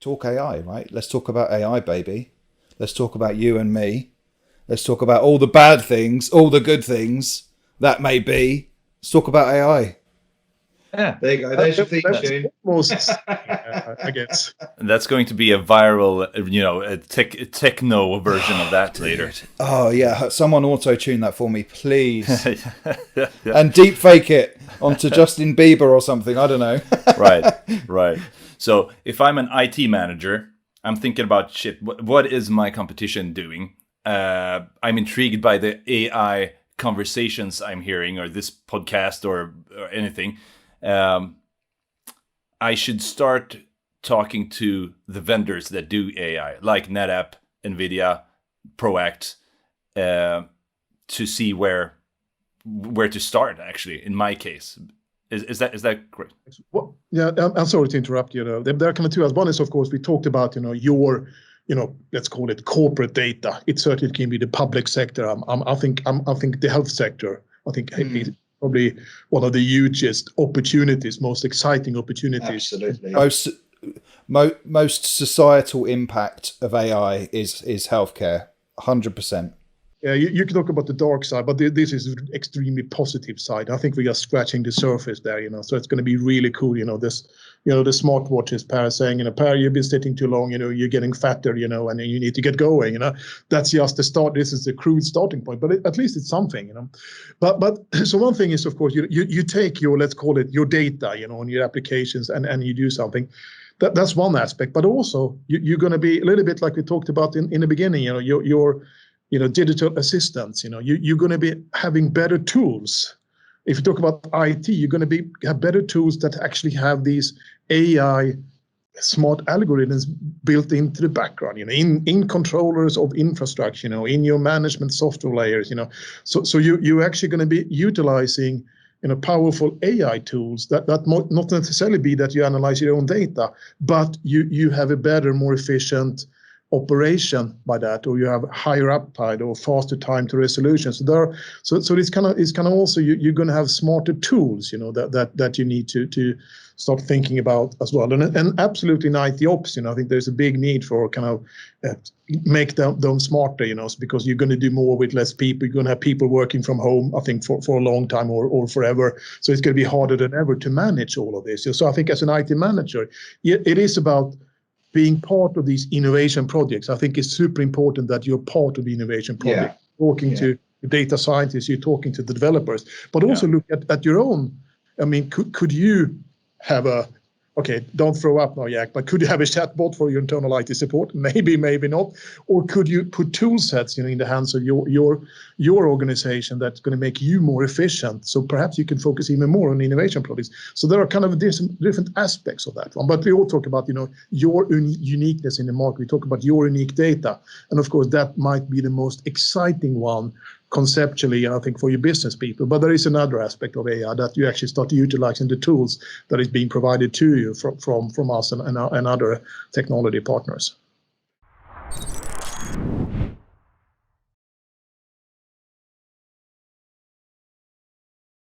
talk AI, right? Let's talk about AI, baby. Let's talk about you and me. Let's talk about all the bad things, all the good things that may be. Let's talk about AI. Yeah, there you go. There's your theme tune. Almost, I guess. And that's going to be a viral, a techno version of that later. Oh, yeah. Someone auto-tune that for me, please. Yeah. And deep fake it onto Justin Bieber or something. I don't know. Right. So if I'm an IT manager, I'm thinking about, what is my competition doing? I'm intrigued by the AI conversations I'm hearing, or this podcast, or anything. I should start talking to the vendors that do AI, like NetApp, NVIDIA, ProAct, to see where to start. Actually, in my case, is that correct? Well, yeah, I'm sorry to interrupt you. There are kind of two. One is, of course, we talked about your let's call it corporate data. It certainly can be the public sector. I think the health sector. I think is probably one of the hugest opportunities, most exciting opportunities. Absolutely. Most societal impact of AI is healthcare, 100%. Yeah, you can talk about the dark side, but this is an extremely positive side. I think we are scratching the surface there, so it's going to be really cool. The smartwatches, Per saying, Per, you've been sitting too long, you're getting fatter, and you need to get going, That's just the start. This is the crude starting point, but at least it's something, But so one thing is, of course, you take your, let's call it your data, on your applications and you do something. That's one aspect, but also you're going to be a little bit like we talked about in the beginning, your digital assistants, you're going to be having better tools. If you talk about IT, you're going to have better tools that actually have these AI smart algorithms built into the background, in controllers of infrastructure, in your management software layers, So you're actually going to be utilizing, powerful AI tools that might not necessarily be that you analyze your own data, but you have a better, more efficient operation by that, or you have higher uptime or faster time to resolution. So it's kind of also you're going to have smarter tools, that you need to start thinking about as well. And absolutely in IT ops, I think there's a big need for kind of make them smarter, because you're going to do more with less people. You're going to have people working from home, I think, for a long time or forever. So it's going to be harder than ever to manage all of this. So I think as an IT manager, it is about being part of these innovation projects. I think it's super important that you're part of the innovation project. Yeah. Talking to the data scientists, you're talking to the developers, but also look at your own. I mean, could you have don't throw up now, Jack, but could you have a chatbot for your internal IT support? Maybe not. Or could you put tool sets, in the hands of your organization that's going to make you more efficient? So perhaps you can focus even more on innovation projects. So there are kind of different aspects of that one. But we all talk about, your uniqueness in the market. We talk about your unique data. And of course, that might be the most exciting one conceptually, I think, for your business people. But there is another aspect of AI that you actually start utilizing the tools that is being provided to you from us and other technology partners.